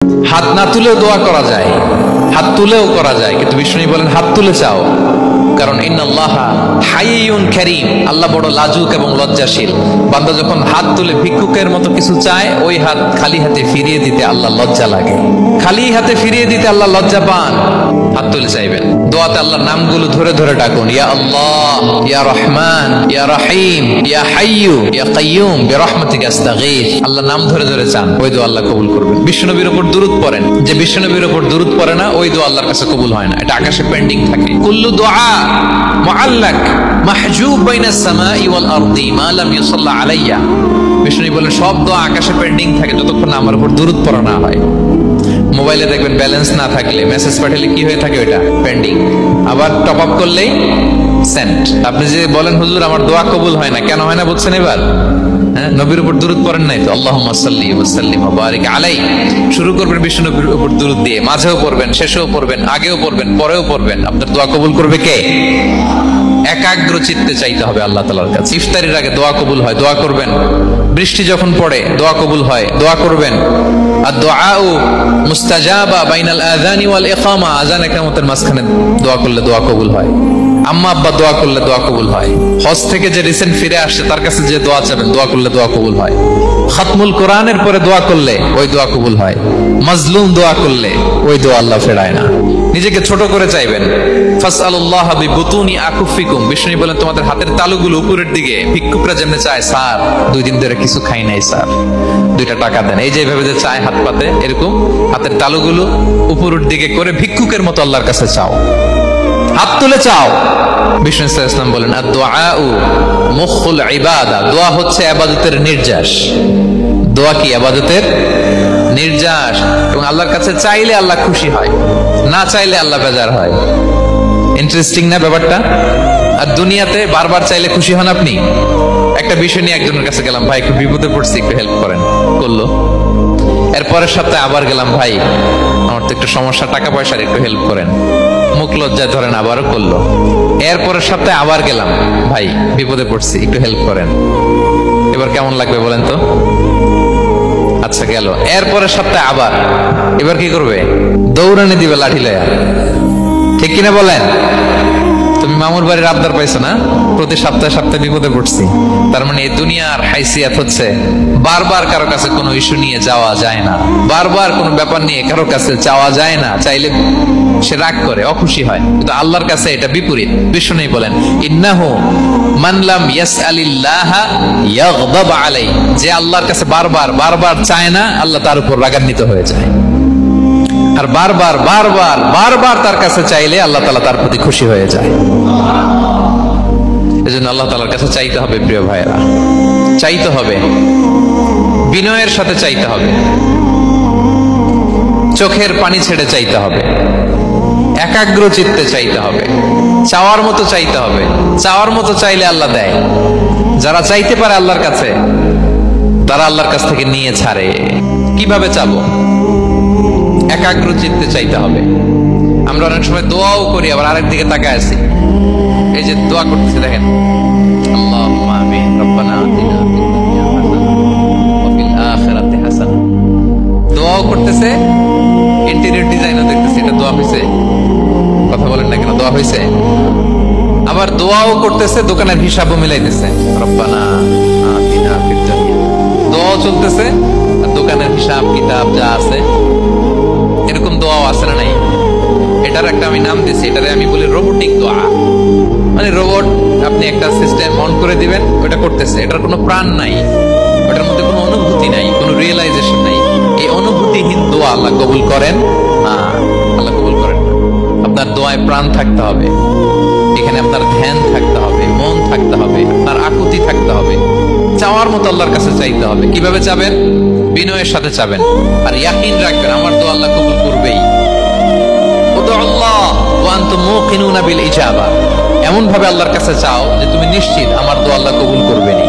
হাত না তুলেও দোয়া করা যায়, হাত তুলেও করা যায়, কিন্তু বিষ্ণু বলেন হাত তুলে চাও, কারণ ইন্নাল্লাহা হাইয়ুন কারীম, আল্লাহ বড় লাজুক এবং লজ্জাশীল। বান্দা যখন হাত তুলে ভিক্ষুকের মতো কিছু চায়, ওই হাত খালি হাতে ফিরিয়ে দিতে আল্লাহ লজ্জা লাগে, খালি হাতে ফিরিয়ে দিতে আল্লাহ লজ্জা পান। হাত তুলে চাইবেন, দোয়াতে আল্লাহর নামগুলো ধরে ধরে ডাকুন, ইয়া আল্লাহ, ইয়া রহমান, ইয়া রহিম, ইয়া হাইয়ু, ইয়া কাইয়ুম, বিরহমাতিকা আস্তাগীথ। আল্লাহর নাম ধরে ধরে চান, ওই দোয়া আল্লাহ কবুল করবেন। বিশ্বনবীর উপর দুরূদ পড়েন, যে বিশ্বনবীর উপর দুরূদ পড়ে না, ওই দোয়া আল্লাহর কাছে কবুল হয় না, এটা আকাশে পেন্ডিং থাকে। কুল্লু দুআ মুআল্লাক মাহজুব বাইনাস সামাই ওয়াল আরদি মা লাম ইউসাল্লা আলাইয়া। বিষ্ণু বলেন সব দোয়া আকাশে পেন্ডিং থাকে যতক্ষণ আমার উপর দুরূদ পড়া না হয়। মোবাইলে দেখবেন ব্যালেন্স না থাকলে মেসেজ পাঠালে কি হয়ে থাকে, ওটা পেন্ডিং, আবার টপ আপ করলেই সেন্ট। আপনি যে বলেন হুজুর আমার দোয়া কবুল হয় না, কেন হয় না বলছেন এবার? হ্যাঁ, নবীর উপর দুরূদ পড়েন নাই তো। আল্লাহুম্মা সাল্লি ওয়া সাল্লিম ওয়া বারিক আলাইহি। শুরু করবেন বিষ্ণু নবীর উপর দুরূদ দিয়ে, মাঝেও পড়বেন, শেষেও পড়বেন, আগেও পড়বেন, পরেও পড়বেন। আপনার দোয়া কবুল করবে কে? একাগ্র চিত্তে চাইতে হবে আল্লাহ তাআলার কাছে। ইফতারির আগে দোয়া কবুল হয়, দোয়া করবেন। বৃষ্টি যখন পড়ে দোয়া কবুল হয়, দোয়া করবেন। আর দুআউ মুস্তাজাবা বাইনাল আযানি ওয়াল ইকামা, আযান ইকামতের মাঝখানে দোয়া করলে দোয়া কবুল হয়। আম্মা আব্বা দোয়া করলে দোয়া কবুল হয়। হজ থেকে যে রিসেন্ট ফিরে আসছে তার কাছে যে দোয়া চাবেন, দোয়া করলে দোয়া কবুল হয়। খাতমুল কোরআনের পরে দোয়া করলে ওই দোয়া কবুল হয়। মাজলুম দোয়া করলে ওই দোয়া আল্লাহ ফেরায় না। নিজেকে ছোট করে চাইবেন। ফাসআলুল্লাহ বিবুতুনি আকুফিকুম। বিষ্ণু বলেন তোমাদের হাতের তালুগুলো উপরের দিকে। ভিক্ষুকরা যেমনে চায়, স্যার 2 দিন ধরে কিছু খাই নাই স্যার, 2টা টাকা দেন, এই যে এইভাবে যে চায় হাত পাতে, এরকম হাতের তালুগুলো উপরের দিকে করে ভিক্ষুকের মতো আল্লাহর কাছে চাও, হাত তুলে চাও। বিষ্ণু সাল্লাল্লাহু আলাইহি ওয়াসাল্লাম বলেন আদ-দুআউ মুখুল ইবাদা। দোয়া হচ্ছে ইবাদতের নির্যাস। দোয়া কি? ইবাদতের নির্যাস। এবং আল্লাহর কাছে চাইলে আল্লাহ খুশি হয়, না চাইলে আল্লাহ বেজার হয়। ইন্টারেস্টিং না ব্যাপারটা? আর দুনিয়াতে বারবার চাইলে খুশি হন আপনি? একটা বিষয় নিয়ে একজনের কাছে গেলাম, ভাই একটু বিপদে পড়ছি, একটু হেল্প করেন, করলো। এর পরের সপ্তাহে আবার গেলাম, ভাই আমার তো একটু সমস্যা, টাকা পয়সার, একটু হেল্প করেন, মুখ লজ্জায় ধরেন, আবারও করলো। এরপরের সপ্তাহে আবার গেলাম, ভাই বিপদে পড়ছি, একটু হেল্প করেন। এবার কেমন লাগবে বলেন তো? আচ্ছা গেল। এরপরের সপ্তাহে আবার, এবার কি করবে? দৌড়ানি দিবে লাঠি লয়া, ঠিক কিনা বলেন? তুমি মামুর বাড়ির আবদার পাইছো না, প্রতি সপ্তাহে সপ্তাহে বিপদে পড়ছি। তার মানে এই দুনিয়ার হাইসিয়াত হচ্ছে বারবার কারো কাছে কোনো ইস্যু নিয়ে যাওয়া যায় না, বারবার কোনো ব্যাপার নিয়ে কারো কাছে চাওয়া যায় না। চাইলে সে রাগ করে, অখুশি হয়, কিন্তু আল্লাহর কাছে এটা বিপরীত। বিষ্ণু বলেন ইন্নাহু মান লাম ইয়াসআলিল্লাহা ইয়াগদাব আলাইহি। যে আল্লাহর কাছে বারবার বারবার চায় না, আল্লাহ তার উপর রাগান্বিত হয়ে যায়। আর বারবার বারবার বারবার তার কাছে চাইলে আল্লাহ তাআলা তার প্রতি খুশি হয়ে যায়। এজন্য আল্লাহ তাআলার কাছে চাইতে হবে প্রিয় ভাইরা, চাইতে হবে, বিনয়ের সাথে চাইতে হবে, চোখের পানি ছেড়ে চাইতে হবে, একাগ্র চিত্তে চাইতে হবে, চাওয়ার মতো চাইতে হবে। চাওয়ার মতো চাইলে আল্লাহ দেয়। যারা চাইতে পারে আল্লাহর কাছে, তারা আল্লাহর কাছ থেকে নিয়ে ছাড়ে। কিভাবে চাবো? একাগ্র চিত্তে চাইতে হবে। আমরা অনেক সময় দোয়াও করি, আবার আরেক দিকে তাকায় আছি। এই যে দোয়া করতেছি, দেখেন আল্লাহুম্মা আমিন, রব্বানা আতিনা ফিদ দুনিয়া হাসানাহ ওয়া ফিল আখিরাতি হাসানাহ। দোয়াও করতেছে, ইন্টেরিয়র ডিজাইনও দেখতেছে, এটা দোয়া হইছে? কথা বলেন না কেন? দোয়া হইছে? আবার দোয়াও করতেছে, দোকানের হিসাবও মিলাইতেছে, রব্বানা আতিনা ফিদ দুনিয়া। দোয়াও চলতেছে আর দোকানের হিসাব কিতাব যা আছে, এরকম দোয়াও আছে না নাই? এটার একটা আমি নাম দিয়েছি, এটারে আমি বলি রোবোটিক দোয়া। মানে রোবট, আপনি একটা সিস্টেম অন করে দিবেন, ওটা করতেছে, এটার কোনো প্রাণ নাই, ওটার মধ্যে কোনো অনুভূতি নাই, কোনো রিয়েলাইজেশন নাই। এই অনুভূতিহীন দোয়া আল্লাহ কবুল করেন না, আল্লাহ কবুল করেন না। আপনার দোয়ায় প্রাণ থাকতে হবে, এখানে আপনার ধ্যান থাকতে হবে, মন থাকতে হবে, আপনার আকুতি থাকতে হবে, চাওয়ার মতো আল্লাহর কাছে চাইতে হবে। কিভাবে চাবেন? বিনয়ের সাথে চাবেন, আর ইয়াকিন রাখবেন আমার দোয়া আল্লাহ কবুল করবেই। উদুল্লাহ ওয়া আনতুম মুকিনুনা বিল ইজাবা। এমন ভাবে আল্লাহর কাছে চাও যে তুমি নিশ্চিত আমার দোয়া আল্লাহ কবুল করবেনই।